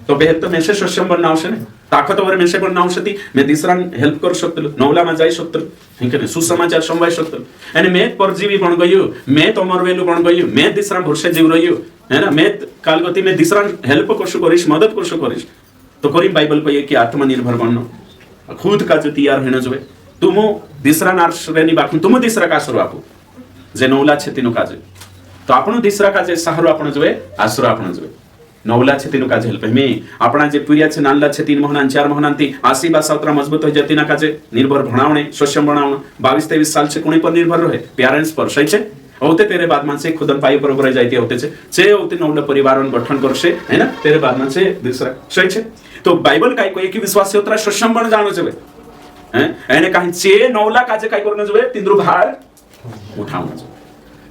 तो बेहद तो मेसे सक्षम बनना आवश्यक है ताकतवर मेसे बनना आवश्यक मैं तीसरा हेल्प कर सकतो नवला में जाई सकतो ठीक है सुसमाचार संवाई सकतो आणि मैं परजीवी बन गयो मैं तो अमर वेलू बन गयो मैं तीसरा भरोसे जीव रहियो है ना मैं कालगति में तीसरा हेल्प करसु करिस मदद करसु करिस तो करीम बाइबल को ये कि आत्मनिर्भर बननो खुद का जो तैयार होना जो तुम तीसरा नाश्रेनी बाकून तुम तीसरा का आसरो आपो जे नवला छे तीनो काजे तो आपण तीसरा काजे सहारो आपण जो आसरो आपण जो नवला छे तीनो काजे हेल्प मी आपणा जे पुरिया छे नानला छे 3 महीना 4 महीना ती 80 बा 17 मजबूत हो जतीना काजे निर्भर भणावणे सक्षम बनावणे 22 23 साल से कोणी पर निर्भर रहे पेरेंट्स पर सही छे होते तेरे बाद मन से खुदन पाई पर रह जाती होते छे होते नवला परिवार गठन करसे है ना तेरे बाद मन से दूसरा सही छे तो बाइबल काय कोई की विश्वास से उतरा सक्षम बन जानो छे हैं एने काही चे नवला काजे काय करनो छे तिंद्रु भार उठावनो छे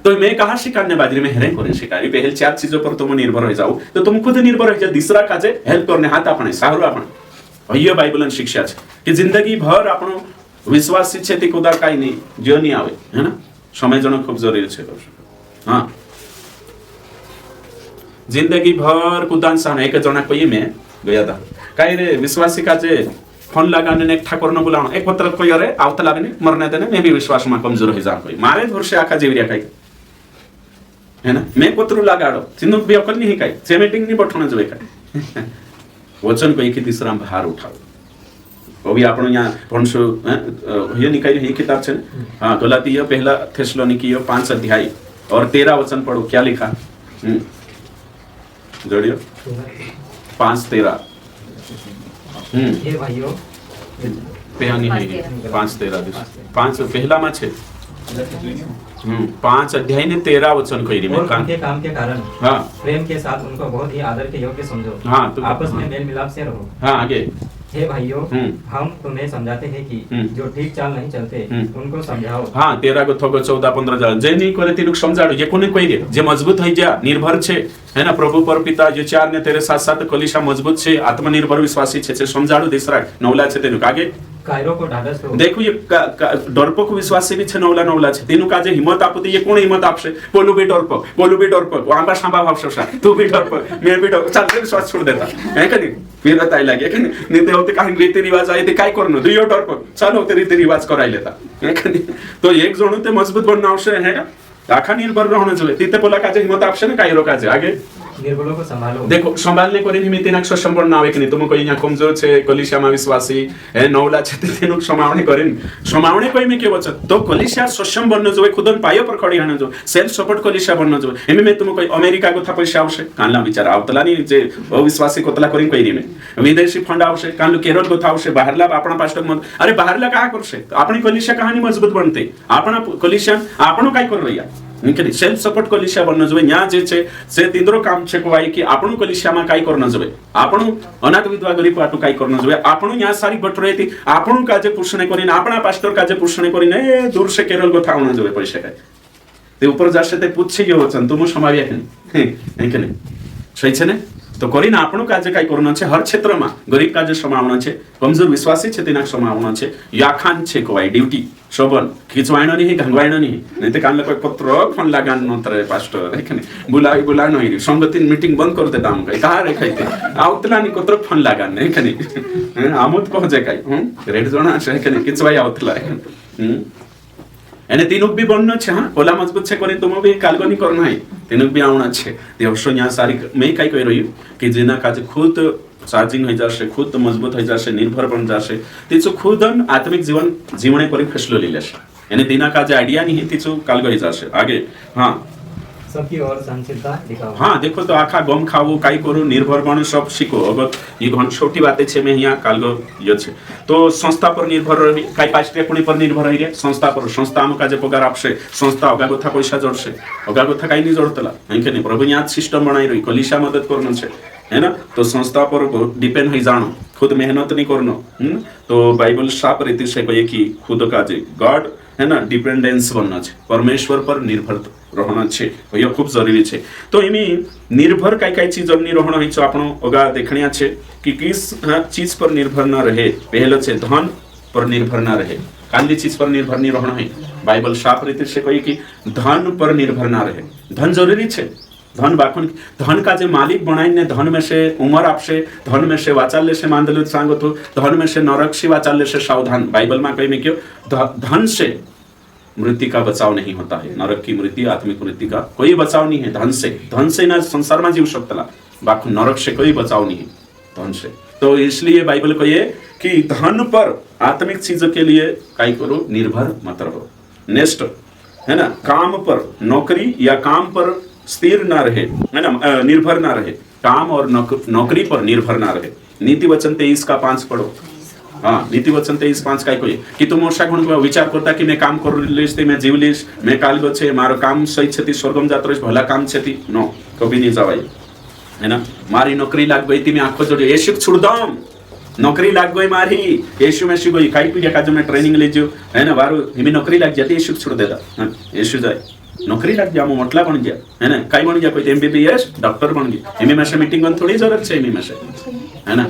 तो मैं कहा शिकारने बाजरी में हेरे करे शिकारी पहले 4 चीजों पर तुम निर्भर हो जाओ तो तुम खुद निर्भर हो जाओ दूसरा काजे हेल्प करने हाथ आपणे सहारो आपण ये बाइबलन शिक्षा छे कि जिंदगी भर आपणो विश्वासी छे ती खुदा काही नहीं जो नहीं आवे है ना समय जणो खूब जरूरी छे हां जिंदगी भर कुदान सान एक जना कोई मैं गया था काई रे विश्वासी काजे फोन लगाने ने ठाकुर न बुलाओ एक पत्र कोई अरे आवत लागने मरने देने मैं भी विश्वास में कमजोर हो जा कोई मारे घर से आखा जेवरिया काई है ना मैं पत्र लगाड़ो सिंधु भी अकल नहीं काई से मीटिंग नहीं बैठना जो काई वचन कोई की तीसरा भार उठाओ वो भी आपण यहाँ भणसु ये निकाय ये किताब छे हां गलातिया पहला थेसलोनिकियो 5 अध्याय और 13 वचन पढ़ो क्या लिखा जोड़ियो 5:13 हे भाइयों पेहानी है 5:13 5 पहला में छे 5 अध्याय ने 13 वचन कही में उनके काम के कारण हाँ प्रेम के साथ उनको बहुत ही आदर के योग्य समझो। हाँ तो आपस में मेल मिलाप से रहो। हाँ आगे हे भाइयों हम तुम्हें समझाते हैं कि जो ठीक चाल नहीं चलते उनको समझाओ। हाँ 13 को थोको 14 15 जा जे नहीं करे तीनुक समझाड़ो जे कोने कोई दे जे मजबूत है जा निर्भर छे है ना प्रभु पर पिता जे 4 ने तेरे साथ साथ कलीशा मजबूत छे आत्मनिर्भर विश्वासी छे समझाड़ो दूसरा नवला छे तेनुक आगे कायरो को ढाढस दो। देखो ये डरपोक विश्वासी भी छे नवला छे तीनुक आजे हिम्मत आपुती ये कोण हिम्मत आपसे बोलू भी डरपोक आंबा सांबा भावशा तू भी डरपोक मैं भी डरपोक चल विश्वास छोड़ देता है कनी फिर ताई लागे कनी नीते होते काही रीति रिवाज आहे ते काय करनो दुयो डरपोक चल होते रीति रिवाज कराय लेता है कनी तो एक जणो ते मजबूत बनना आवश्यक है ना आखा निर्भर रहणं जोले तिथे बोला काजे हिम्मत आपसे ना काय रोकाजे आगे निर्बलों को संभालो। देखो संभालने को निमित्त ना सक्षम बनना आवे कि नहीं तुमको यहाँ कमजोर छे कलिसिया में विश्वासी है नवला छे तेनुक समावणे करेन समावणे कोई में के वचन तो कलिसिया सक्षम बननो जोए खुदन पायो पर खड़ी हनो जो सेल्फ सपोर्ट कलिसिया बननो जो एमे में तुमको अमेरिका को था पैसा आवश्य कानला विचार आवतला नहीं जे अविश्वासी कोतला करिन कोई में विदेशी फंड आवश्य कानलो केरल को था आवश्य बाहरला आपणा पास्टर मत अरे बाहरला का करसे आपणी कलिसिया कहानी मजबूत बनते आपणा कलिसिया आपणो काय कर रहिया निकली सेल्फ सपोर्ट कलिसिया बननो जोए न्या जे छे से तिंद्रो काम छे कोवाई कि आपणो कलिसिया में काय करनो जोए आपणो अनाथ विधवा गरीब पाटू काय करनो जोए आपणो न्या सारी बटरे थी आपणो काजे पुष्णे करिन आपणा पास्टर काजे पुष्णे करिन ए दूर से केरल को थावनो जोए पैसे काय ते ऊपर जासे ते पूछे गयो वचन तुम समाविया के नहीं सही छे ने तो करिन आपणो काजे काय करनो छे हर क्षेत्र में गरीब काजे समावनो छे कमजोर विश्वासी छे तेना समावनो छे याखान छे कोवाई ड्यूटी शोभन खिचवायनो नहीं घंगवायनो नहीं ते कानले कोई पत्र फोन लगान नंतर पास्टर है कने बुला नहीं संगति मीटिंग बंद कर देता हम कहा रे खाइते आवतला नि कोत्र फोन लगान है कने आमोद पहुंचे काय रेड जोना है कने खिचवाई आवतला एने तीनुक भी बननो छे हां ओला मजबूत छे करे तुम भी कालगनी करना है तीनुक भी आवना छे देवशो न्या सारी मैं काय कह रही कि जेना काज खुद चार्जिंग हो जाशे खुद मजबूत हो जाशे निर्भर बन जाशे तिचो खुदन आत्मिक जीवन जीवने परी फैसलो ले लेशे एने दिना काज आइडिया नहीं तिचो कालगो हो जाशे आगे हां सबकी ओर सहनशीलता दिखाओ। हाँ देखो तो आखा गम खावो काई करो निर्भर बनो सब सीखो अगर ये घन छोटी बातें छे मैं यहाँ कालगो ये छे तो संस्था पर निर्भर रही काई पास्टे कुणी पर निर्भर रही रे संस्था पर संस्था हम काजे पगार आपसे संस्था अगा गोथा पैसा जोड़से अगा गोथा काई नहीं जोड़तला है के नहीं प्रभु यहाँ सिस्टम बनाई रही कलिशा मदद करनो छे है ना तो संस्था पर डिपेंड हो जानो खुद मेहनत नहीं करनो तो बाइबल साफ रीति से कहे कि खुद काजे गॉड है ना डिपेंडेंस बनना छे, परमेश्वर पर निर्भर रहना छे, ये खूब जरूरी छे। तो इमी निर्भर काई काई चीज अग्नि रहना है, आपनो ओगा देखनिया छे कि किस चीज पर निर्भर ना रहे। पहले छे धन पर निर्भर ना रहे, कांदी चीज पर निर्भर नहीं रहना है। बाइबल साफ रीति से कही कि धन पर निर्भर ना रहे। धन जरूरी छे, धन बाखुन धन का जो मालिक बनाई धन में से उमर आपसे, धन में से वाचाल्य से मानदल सांगो तो धन में से नरक्षी वाचाल्य से सावधान। बाइबल में कही में क्यों धन से मृत्यु का बचाव नहीं होता है, नरक की मृत्यु आत्मिक मृत्यु का कोई बचाव नहीं है। धन से ना संसार में जीव सकता, बाकी नरक से कोई बचाव नहीं है धन से। तो इसलिए बाइबल को ये कि धन पर आत्मिक चीजों के लिए काई करो निर्भर मत रहो। नेक्स्ट है ना, काम पर नौकरी या काम पर स्थिर ना रहे, है ना, निर्भर ना रहे, काम और नौकरी पर निर्भर ना रहे। नीति वचन 23:5 पढ़ो। हाँ, नीति वचन 23:5 काय कोई कि तुम ओषा गुण विचार करता कि मैं काम कर लिस मैं जीवलिस मैं काल गो मारो काम सही छती स्वर्गम जात रहिस भला काम छती नो कभी नहीं जावाई, है ना। मारी नौकरी लाग गई थी मैं आंखों जोड़े यीशु छोड़ दम, नौकरी लाग गई मारी यीशु में गई काई पीड़िया का जो मैं ट्रेनिंग लीजियो, है ना, बारो हिमी नौकरी लाग जाती यीशु छोड़ देता, यीशु जाए नौकरी लग गया मोटला बन गया, है ना, कई बन गया कोई MBBS डॉक्टर बन गया। एमए में से मीटिंग बन थोड़ी जरूरत है एमए में से, है ना।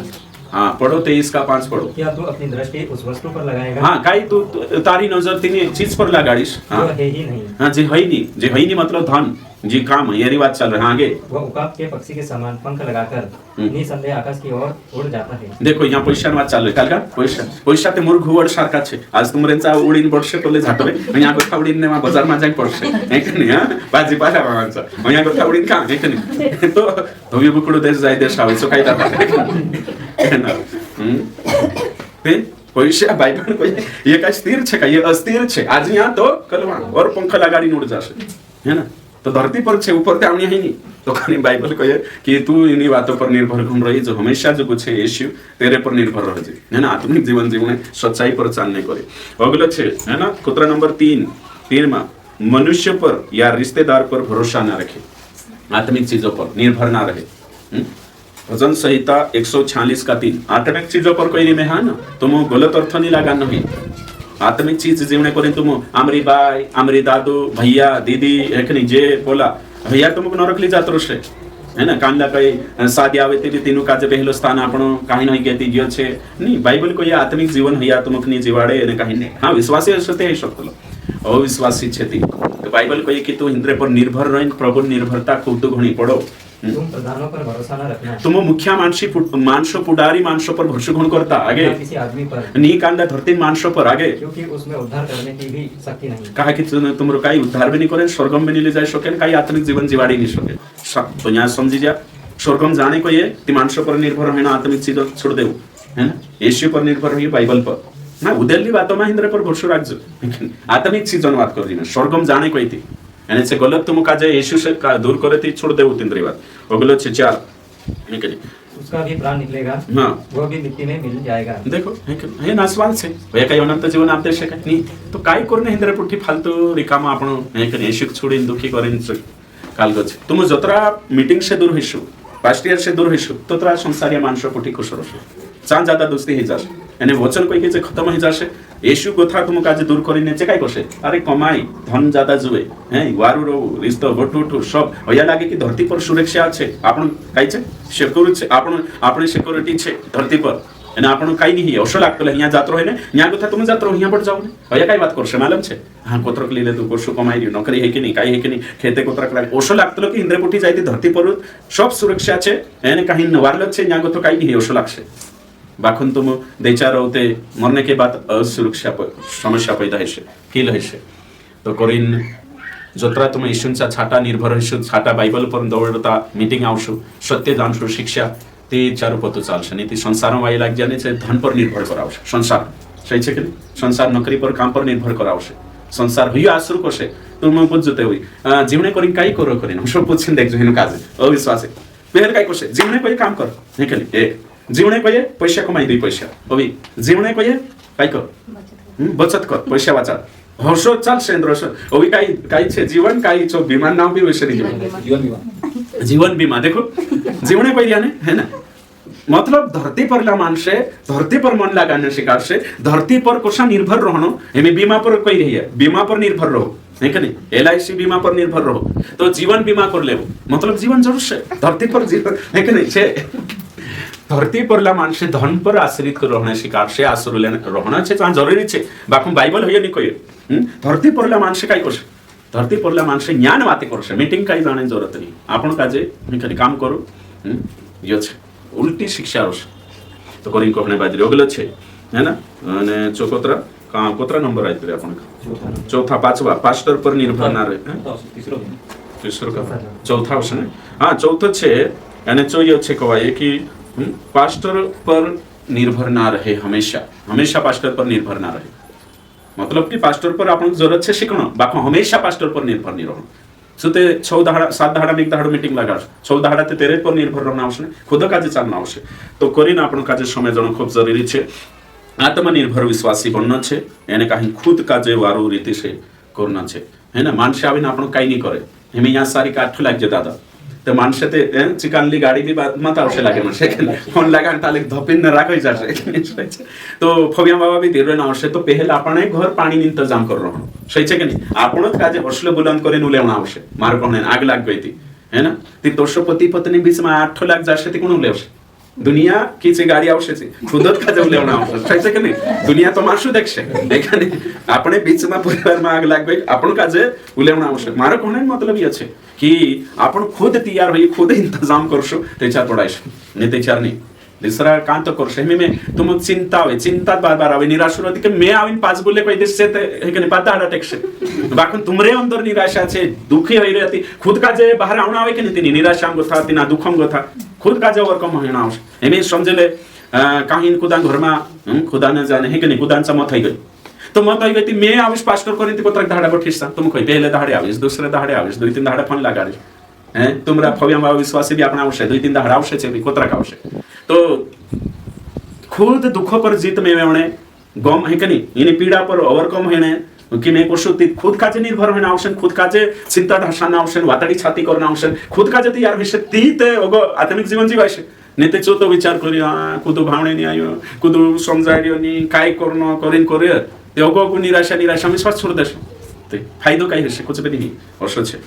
हाँ पढ़ो 23:5 पढ़ो। क्या तू अपनी दृष्टि उस वस्तु पर लगाएगा? हाँ काई तू तारी नजर तीन चीज पर लगाड़ीस। हाँ है ही नहीं। हाँ जी है नहीं मतलब धन जी काम ये बात चल रहा है। आगे वह उकाब के पक्षी के समान पंख लगाकर निसंदेह आकाश की ओर उड़ जाता है। देखो यहाँ पैसा बात चालू है काल का पैसा ते मोर घुवड सारखा छे। आज तुमरेंचा उडीन पडशे तोले झाटवे यहाँ गोठा उडीन ने बाजार मा जाई पडशे है की नाही। हां भाजीपाला माणसा यहाँ गोठा उडीन का है की नाही। तो धोबी बुकडू देश जाय देश आवेचो काय दाखवा है ना। ते पैसा बाइबल को ये का स्थिर छे का ये अस्थिर छे। आज यहाँ तो कल वहां और पंख लगाड़ी उड़ जाशे, है ना। तो धरती पर छे ऊपर ते आमने है नहीं। तो खाली बाइबल कहे कि तू इन्हीं बातों पर निर्भर घूम रही जो हमेशा जो कुछ है यीशु तेरे पर निर्भर रह जाए, है ना। आत्मिक जीवन जीवने सच्चाई पर चालने करे। अगला छे है ना कुतरा नंबर 3 में मनुष्य पर या रिश्तेदार पर भरोसा ना रखे, आत्मिक चीजों पर निर्भर ना रहे। भजन संहिता 146:3 आत्मिक चीजों पर कोई नहीं है ना, तुम गलत अर्थ नहीं लगाना है। आत्मिक चीज जीवने पर तुम आमरी बाई आमरी दादू भैया दीदी एक जे बोला भैया तुमको नरक ली जात रोशे, है ना। कांदा कई शादी आवे ते तीनों का जे पहलो स्थान आपणो काही नहीं कहती गयो छे नहीं। बाइबल को ये आत्मिक जीवन हैया तुमक नी जीवाड़े ने काही नहीं। हां विश्वासी हसते है शकलो अविश्वासी छेती। तो बाइबल को ये कि तू इंद्र पर निर्भर रहिन प्रभु निर्भरता खूब तो घणी पड़ो। तुम प्रधानों पर भरोसा न रखना। तुम मुख्य मानसो पुडारी मानसों पर भरोसा गुण करता आगे किसी आदमी पर नी कांदा धरती मानसों पर आगे, क्योंकि उसमें उद्धार करने की भी शक्ति नहीं। कहा कि तुम काई उद्धार भी नहीं करे स्वर्गम में नहीं ले जाए सके काई आत्मिक जीवन जीवाड़ी नहीं सके। तो यहाँ समझी जा स्वर्गम जाने को ये ती मानसों पर निर्भर रहना आत्मिक चीज छोड़ दे, है ना। यीशु पर निर्भर रही बाइबल पर ना उदेली बातों में इंद्र पर भरोसा रख जो आत्मिक चीजों बात कर दी स्वर्गम जाने को थी यानी से गलत तुम का जे यीशु से का दूर करे थी छोड़ दे उतिंद्री बात वो गलत से 4 उसका भी प्राण निकलेगा। हाँ वो भी मिट्टी में मिल जाएगा। देखो हे नासवाल छे भया काही अनंत जीवन आप दे शके नहीं। तो काय करने हिंद्रे पुठी फालतू रिकामा आपण हे कने यीशु छोड़ीन दुखी करेन काल गछ तुम जतरा मीटिंग से दूर होइसु पास्ट ईयर से दूर होइसु ततरा संसारिया मानसो पुठी खुश रहसु चां ज्यादा दोस्ती हे जास यानी वचन कोई के जे खत्म हो जासे यीशु गोथा तुम काजे दूर करिने चे काय करसे अरे कमाई धन ज्यादा जुए हैं वारु रो रिश्तो गोठुठु सब होया लागे कि धरती पर सुरक्षा छे आपण काय छे सिक्योरिटी छे आपण सिक्योरिटी छे धरती पर एना आपण काय नहीं असो लागतो यहाँ जात रहे ने यहाँ गोथा तुम जात रहो यहाँ पर जाओ ने होया काय बात करसे मालूम छे हां कोत्रक लीले तू कोसु कमाई री नौकरी है कि नहीं काय है कि नहीं खेते कोत्रक लाग असो लागतो कि इंद्र पुठी जायती धरती पर सब सुरक्षा छे एने काही नवारल छे यहाँ गोथो काय नहीं असो लागसे बाखुन तुम देचार होते मरने के बाद असुरक्षा समस्या पैदा है फील है। तो कोरिन जोत्रा तुम यीशुंचा छाटा निर्भर है छाटा बाइबल पर दौड़ता मीटिंग आवशु सत्य जानशु शिक्षा ते चारू पतो चालशे नहीं ती संसार वाई लाग जाने से धन पर निर्भर करावशे संसार सही छे कि संसार नौकरी पर काम पर निर्भर करावशे संसार हुई आसुर कोशे तुम बुझते हुई जीवने करिन काई करो करिन हम सब पूछिन देख जो हेनु काज अविश्वास है पेहर काई कोशे जीवने कोई काम कर नहीं कली एक जीवने को ये पैसा कमाई दे पैसा अभी जीवने को ये काय कर बचत कर पैसा वाचा हर्षो चाल सेंद्र अभी काय छे जीवन काय छो विमान नाम भी वैसे नहीं जीवन बीमा देखो जीवने को यानी है ना मतलब धरती पर ला मानसे धरती पर मन लगाने शिकार से धरती पर कोसा निर्भर रहनो हमें बीमा पर कोई रही है बीमा पर निर्भर रहो है कि नहीं LIC बीमा पर निर्भर रहो तो जीवन बीमा कर ले मतलब जीवन जरूर से धरती पर जीवन है कि नहीं छे धरती पर ला मानसे धन पर आश्रित रहने शिकार से आश्रय लेने रहना छे तो जरूरी छे बाकी बाइबल होय नहीं कोई धरती पर ला मानसे काई कोसे धरती पर ला मानसे ज्ञान बातें करसे मीटिंग काई जाने जरूरत नहीं आपण काजे है काम करो यो छे उल्टी शिक्षा रोश तो करिन को अपने बाजरी ओगलो छे है ना અને ચોકોતરા કોતરા નંબર આઈ પરે આપણ चौथा पांचवा पास्टर पर निर्भर ना रहे तीसरो का चौथा આવશે ને હા ચૌથો છે અને ચોયો છે કવાય કે पास्टर पर निर्भर ना रहे हमेशा हमेशा पास्टर पर निर्भर ना रहे मतलब कि पास्टर पर आपण जरूरत छे शिकणो बाकी हमेशा पास्टर पर निर्भर नहीं रहणो सुते 6 दाहड़ा 7 दाहड़ा में एक दाहड़ो मीटिंग लगाश 6 दाहड़ा ते तेरे पर निर्भर रहना आवश्यक नहीं खुद काजे चालना आवश्यक तो करीने आपण काजे समय जणो खूब जरूरी छे आत्मनिर्भर विश्वासी बनना छे एने काही खुद काजे वारो रीति से करना छे है ना मानसे आवीने आपण काई नहीं करे हमें यहाँ सारी काठ लाग जे दादा तो मानसे ते चिकानली गाड़ी भी मत आवश्यक लागे मानसे फोन लगान ताले धपिन न राखई जाशे तो फबिया बाबा भी धीरे न आवश्यक तो पहले आपणे घर पानी इंतजाम कर रहो सही छे के नहीं आपण काजे हौसले बुलंद करे नु लेवना आवश्यक मार कोने आग लाग गई थी है ना ती दोषो पति पत्नी बीच में 8 लाख जाशे ती कोण लेवशे दुनिया की चे गाड़ी आवश्यक છે ખુદત કાજે લેવના આવશે સહી છે કે નહીં દુનિયા તો મારશું દેખશે દેખાને આપણે બીચમાં પરિવારમાં આગ લાગ ગઈ આપણું કાજે ઉલેવના આવશ્યક મારો કોને मतलब ये છે कि आपण खुद तैयार होई खुद इंतजाम करशो त्याच्यात पडायशो ने त्याच्यावर नाही दूसरा काम तो करशो में तुम चिंता होय चिंता बार-बार आवे निराशा होती कि मैं आवीन पाच बोले कोई देश से है कि नहीं पता हटा टेक्से बाकी तुमरे अंदर निराशा छे दुखी होई रहती खुद काजे बाहर आवना आवे कि नहीं तेनी निराशा गोथा तेना दुखम गोथा खुद काजे ओवरकम होना आवश्यक एमे समझले काहीन खुदा घरमा खुदा न जाने है कि नहीं खुदांचा मत है गई तो मत है गई मैं आविश पास्टर करी ती कोतरा धाडा बठीसा तुम कोई पहले धाडे आविश दूसरे धाडे आविश 2-3 धाडा फोन लगाड़ी हैं तुमरा फविया बाबा विश्वासी भी अपना आवश्यक 2-3 धाडा आवश्यक छे कोतरा का आवश्यक तो खुद दुखों पर जीत में वेवणे गम है कि नहीं इने पीड़ा पर ओवरकम हेने कि मैं कोशुती खुद काजे निर्भर होना आवश्यक खुद काजे चिंता ढासाना आवश्यक वाताडी छाती करना आवश्यक खुद काजे तयार विषय ती ते ओगो आत्मिक जीवन जीवायशे नेते चो तो विचार करी कुदू भावणे नहीं आयो कुदू समजाडियो नहीं काय करनो करीन करे ते ओगो निराशा निराशा विश्वास छोड़ देशे ते फायदो काय हशे कुछ भी नहीं असो छे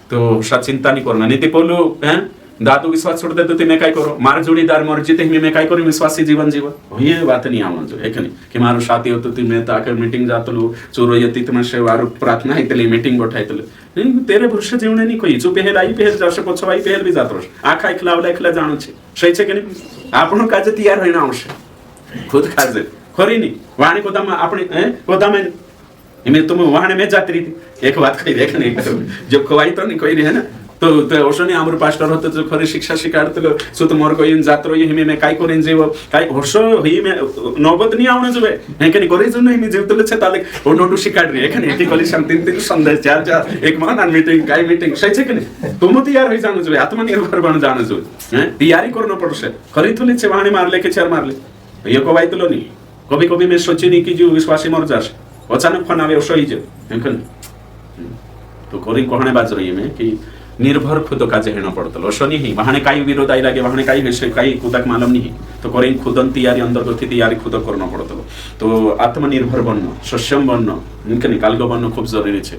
तो सा चिंता नहीं करना नहीं ते पोलो हैं दादू विश्वास छोड़ दे तो मैं काय करो मार जोड़ीदार मर्जी ते मैं काय करू विश्वासी जीवन जीव ये बात नहीं आवण जो है कि नहीं कि मारो साथी होतो ती मैं ताके मीटिंग जातलो चोरो यती तमे से वारो प्रार्थना हैतली मीटिंग गोठायतलो नहीं तेरे पुरुष जीवन नहीं कोई जो पहल आई पहल जाशे पछवाई पहल भी जातो आखा एकला जाणो छे सही छे कि नहीं आपण काजे तैयार होना आवश्यक खुद काजे खरी नहीं वाणी कोदाम आपणे कोदाम में तुम वहां में जाती रही एक बात कही देख नहीं जब खवाई तो नहीं कोई है ना तो ओशोनी आमर पास्टर होते तो खरी शिक्षा शिकाडतो सो तो मोर कोई जात्रो ये में काय करेन जेव काय हर्ष ही में नौबत नहीं आवणे जबे हे कनी करे जन मी जीवतले छे ताले ओनोटू शिकाड रे एखने एटी कली शांति तीन संदेश चार एक मान मीटिंग काय मीटिंग सही छे कनी तुम तैयार होई जानो जबे आत्मनिर्भर बन जानो जबे हैं तैयारी करनो पड़से खरी थुली छे वाणी मारले के चार मारले ये को वाइतलो नहीं कभी कभी मैं सोची नहीं कि जो विश्वासी मर जाश अचानक फोन आवे सही जे हेकन तो कोरी कोहणे बाज रही में कि निर्भर खुद काजे हेणं पडतलो असं नाही वाहने काही विरोध आई लागे वाहने काही विषय काही खुदक मालूम नहीं तो कोरी खुदन तैयारी अंदर गती तैयारी खुद करना पडतलो तो आत्मनिर्भर बनणं सक्षम बनणं इनके निकाल गो बनणं खूप जरुरी छे